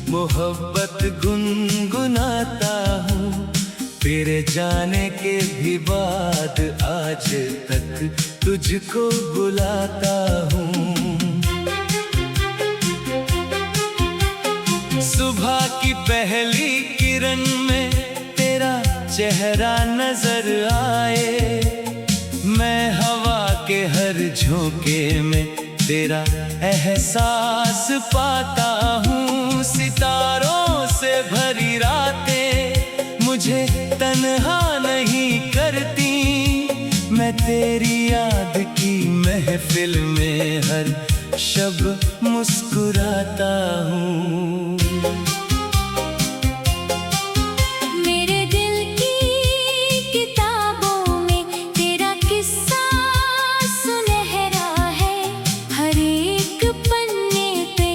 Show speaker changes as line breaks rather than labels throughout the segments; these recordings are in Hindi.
मोहब्बत गुनगुनाता हूँ तेरे जाने के भी बाद, आज तक तुझको बुलाता हूँ। सुबह की पहली किरण में तेरा चेहरा नजर आए, मैं हवा के हर झोंके में तेरा एहसास पाता हूँ। सितारों से भरी रातें मुझे तन्हा नहीं करती, मैं तेरी याद की महफिल में हर शब मुस्कुराता हूँ।
मेरे दिल की किताबों में तेरा किस्सा सुनहरा है, हर एक पन्ने पे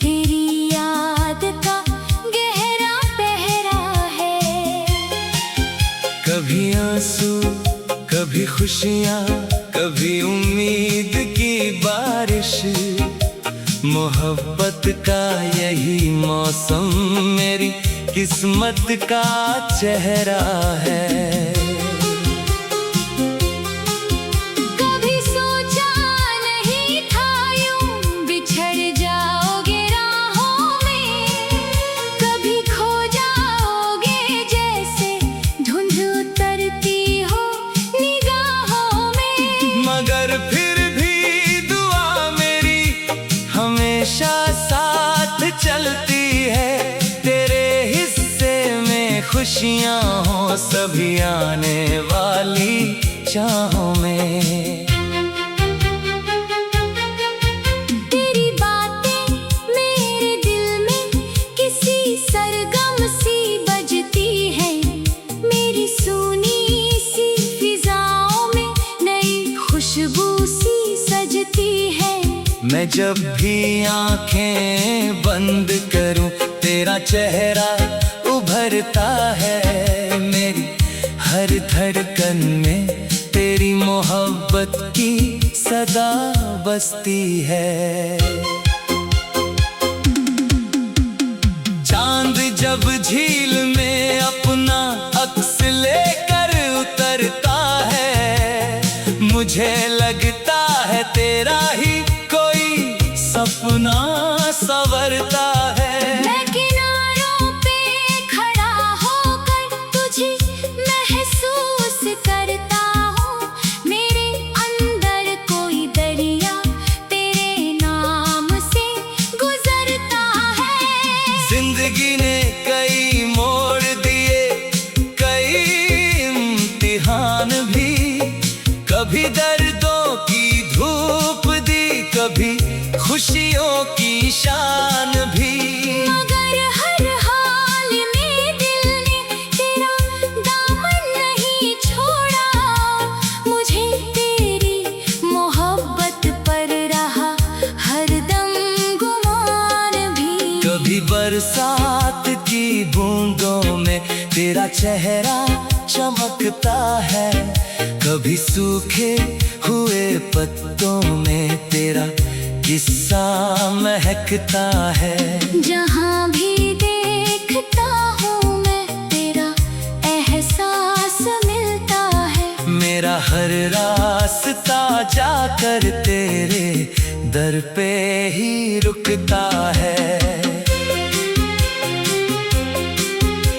तेरी याद का गहरा पहरा है।
कभी आंसू, कभी खुशियाँ, कभी उम्मीद की बारिश, मोहब्बत का यही मौसम मेरी किस्मत का चेहरा है।
कभी सोचा नहीं था यूं बिछड़ जाओगे राहों में, कभी खो जाओगे जैसे धुंध उतरती हो निगाहों में।
मगर फिर भी दुआ मेरी हमेशा साथ चलती है, तेरे हिस्से में खुशियाँ हो सभी आने वाली चाहों में।
तेरी बातें मेरे दिल में किसी सरगम सी बजती है, मेरी सुनी सी फिजाओं में नई खुशबू सी सजती है।
मैं जब भी आंखें बंद करूं तेरा चेहरा उभरता है, मेरी हर धड़कन में तेरी मोहब्बत की सदा बसती है। चांद जब झील में अपना अक्स लेकर उतरता है, मुझे लगता है तेरा ही कोई सपना संवरता है।
मैं किनारों पे खड़ा होकर तुझे महसूस करता हूँ, मेरे अंदर कोई दरिया तेरे नाम से गुजरता है।
जिंदगी ने कई मोड़ दिए, कई इम्तिहान भी, कभी दर्दों की धूप दी, कभी खुशियों की शान भी।
मगर हर हाल में दिल ने तेरा दामन नहीं छोड़ा, मुझे तेरी मोहब्बत पर रहा हरदम गुमान भी।
कभी बरसात की बूंदों में तेरा चेहरा चमकता है, कभी सूखे हुए पत्तों में तेरा किस्सा महकता है।
जहाँ भी देखता हूँ मैं तेरा एहसास मिलता है,
मेरा हर रास्ता जाकर तेरे दर पे ही रुकता है।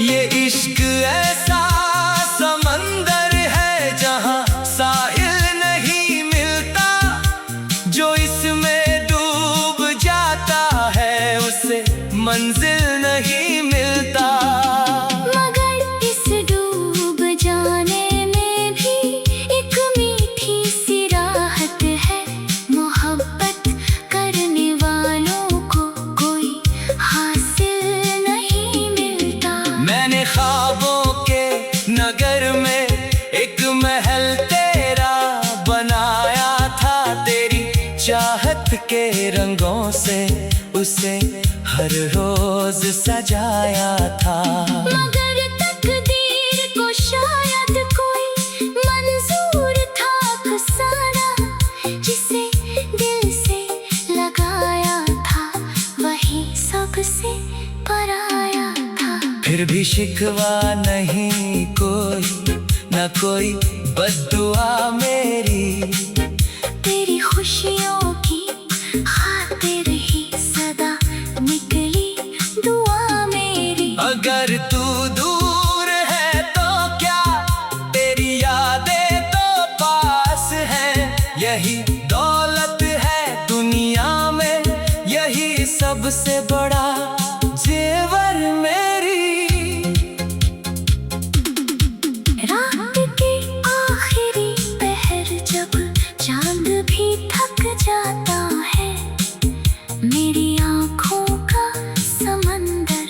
ये इश्क ऐसा समंदर है जहाँ साहिल नहीं मिलता, जो इसमें डूब जाता है उसे मंजिल नहीं मिलता।
मगर इस डूब जाने में भी एक मीठी सी राहत है, मोहब्बत करने वालों को कोई हासिल नहीं मिलता।
मैंने ख्वाबों के नगर में एक महल तेरा बनाया था, तेरी चाहत के रंगों से उसे हर रोज सजाया था।
मगर तकदीर को शायद कोई मंजूर था फसाना, जिसे दिल से लगाया था वही सबसे पराया था।
फिर भी शिकवा नहीं कोई, न कोई बद्दुआ मेरी।
तेरी खुशियों की खातिर ही सदा निकली दुआ मेरी।
अगर तू दूर है तो क्या, तेरी यादें तो पास हैं। यही दौलत है दुनिया में, यही सबसे बड़ा जेवर मेरी।
रात के आखिरी पहर जब चांद भी थक जाता है, मेरी आँखों का समंदर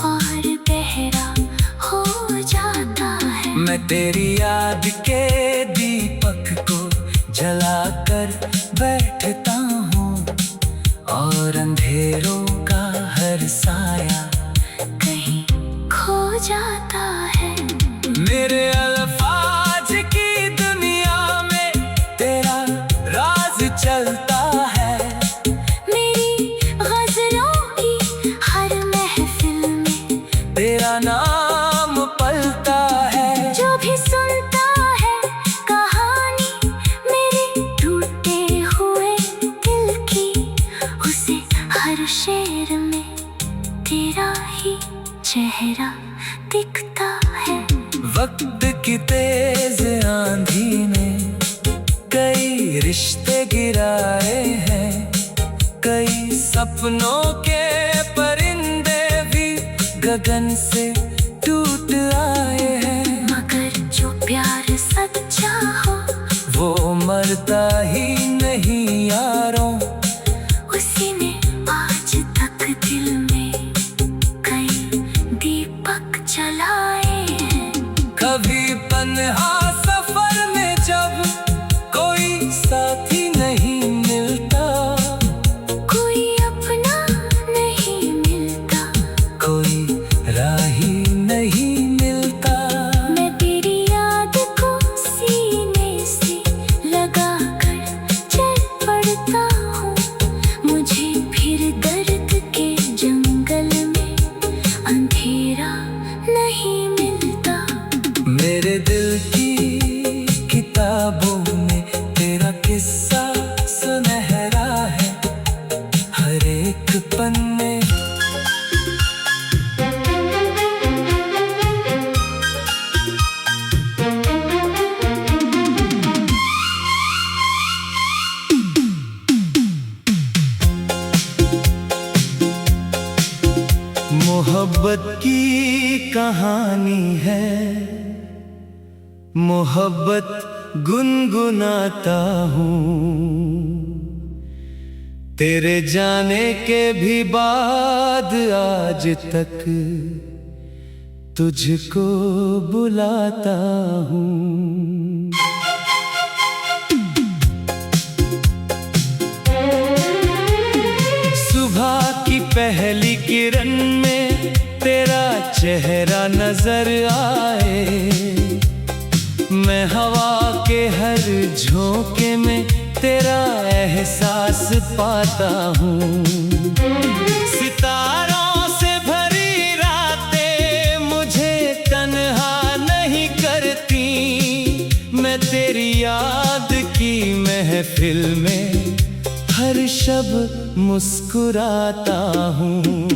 और गहरा हो जाता है।
मैं तेरी याद के दीपक को जलाकर बैठता हूँ, और अंधेरों का हर साया
कहीं खो जाता है।
मेरे अल्फाज की दुनिया में तेरा राज चलता है।
मेरी गज़लों की हर महफिल में
तेरा नाम पलता है।
जो भी सुनता है कहानी मेरे टूटे हुए दिल की, उसे हर शेर में तेरा ही चेहरा दिखता है।
वक्त की तेज आंधी ने कई रिश्ते गिराए हैं, कई सपनों के परिंदे भी गगन से टूट आए हैं।
मगर जो प्यार सच्चा हो
वो मरता ही नहीं यारों,
उसी ने आज तक दिल में कई दीपक जलाए हैं।
कभी तन्हा सफर में जब कोई साथी नहीं मिलता,
कोई अपना नहीं मिलता,
कोई राही नहीं मिलता।
मैं तेरी याद को सीने से लगा कर चल पड़ता हूँ। मुझे फिर दर्द के जंगल में अंधेरा नहीं मिलता।
मेरे दिल की किताबों में तेरा किस्सा सुनहरा है, हर एक पन्ने। मोहब्बत की कहानी है, मोहब्बत गुनगुनाता हूँ। तेरे जाने के भी बाद आज तक तुझको बुलाता हूँ। सुबह की पहली किरण में तेरा चेहरा नजर आए, मैं हवा के हर झोंके में तेरा एहसास पाता हूँ। सितारों से भरी रातें मुझे तन्हा नहीं करती, मैं तेरी याद की महफिल में हर शब मुस्कुराता हूँ।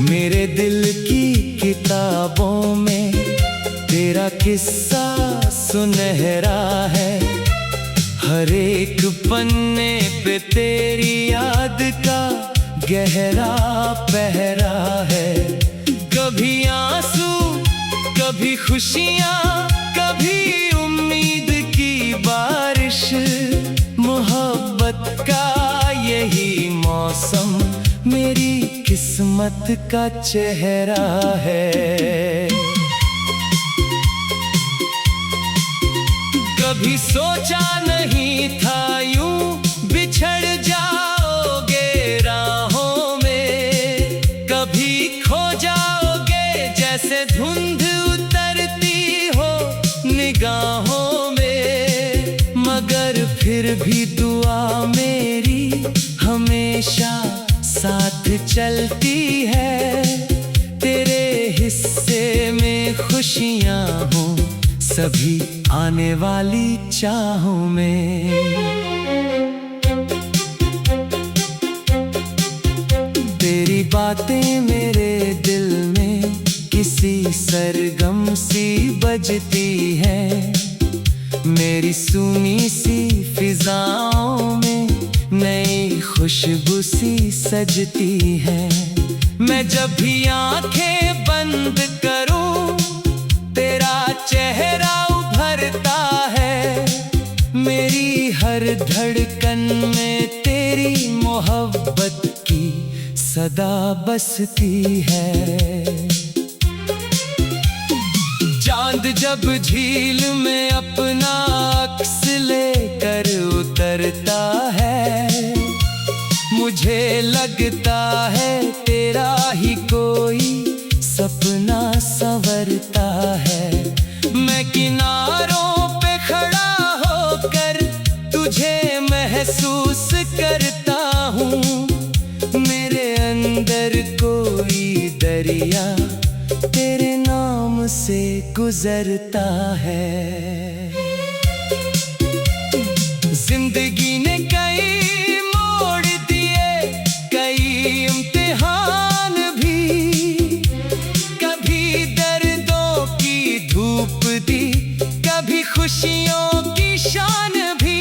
मेरे दिल की किताबों में तेरा किस्सा सुनहरा है, हर एक पन्ने पे तेरी याद का गहरा पहरा है। कभी आंसू, कभी खुशियाँ, कभी उम्मीद की बारिश, मोहब्बत का यही मौसम मेरी किस्मत का चेहरा है। कभी सोचा नहीं था यूं बिछड़ जाओगे राहों में, कभी खो जाओगे जैसे धुंध उतरती हो निगाहों में। मगर फिर भी दुआ मेरी चलती है, तेरे हिस्से में खुशियां हो सभी आने वाली चाहों में। तेरी बातें मेरे दिल में किसी सरगम सी बजती है, मेरी सुनी सी फिजाओं में नई खुशबू सी सजती है। मैं जब भी आंखें बंद करूं तेरा चेहरा उभरता है, मेरी हर धड़कन में तेरी मोहब्बत की सदा बसती है। चांद जब झील में अपना अक्स लेकर उतरता है, मुझे लगता है तेरा ही कोई सपना संवरता है। मैं किनारों पे खड़ा होकर तुझे महसूस करता हूँ, मेरे अंदर कोई दरिया तेरे नाम से गुजरता है। जिंदगी ने कई मोड़ दिए, कई इम्तिहान भी, कभी दर्दों की धूप दी, कभी खुशियों की शान भी,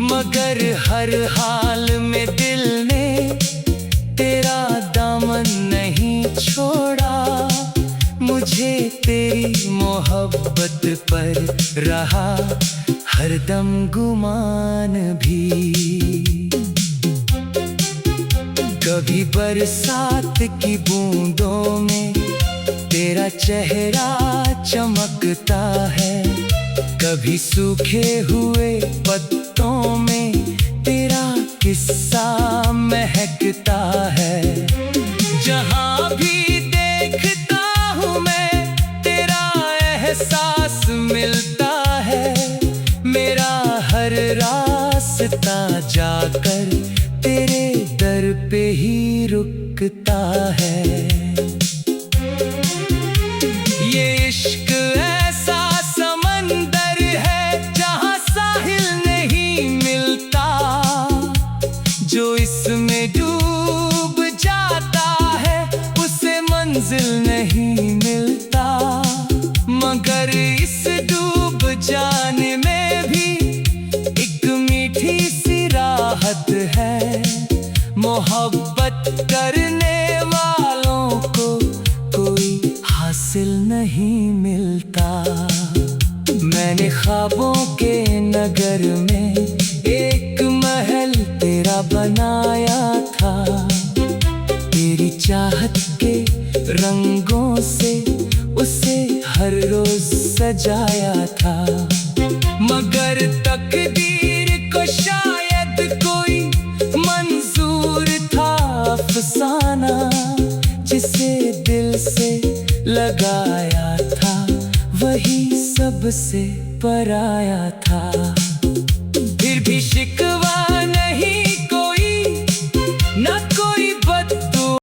मगर हर हाल में दिल ने तेरा दामन नहीं छोड़ा। मुझे तेरी मोहब्बत पर रहा हरदम गुमान भी। कभी बरसात की बूंदों में तेरा चेहरा चमकता है, कभी सूखे हुए पत्तों में तेरा किस्सा महकता है। जहाँ भी देखता हूँ मैं तेरा एहसास मिलता है, मेरा हर रास्ता जाकर तेरे दर पे ही रुकता है। ये इश्क ऐसा समंदर है जहाँ साहिल नहीं मिलता, जो इसमें डूब जाता है उसे मंजिल नहीं मिलता, मगर इस डूब जाने में भी एक मीठी सी राहत है। मोहब्बत करने वालों को कोई हासिल नहीं मिलता। मैंने ख्वाबों के नगर में एक महल तेरा बनाया था, तेरी चाहत के रंगों से उसे हर रोज सजाया था, मगर तकदीर को शायद कोई मंजूर था अफसाना, जिसे दिल से लगाया था वही सबसे पराया था। फिर भी शिकवा नहीं कोई, न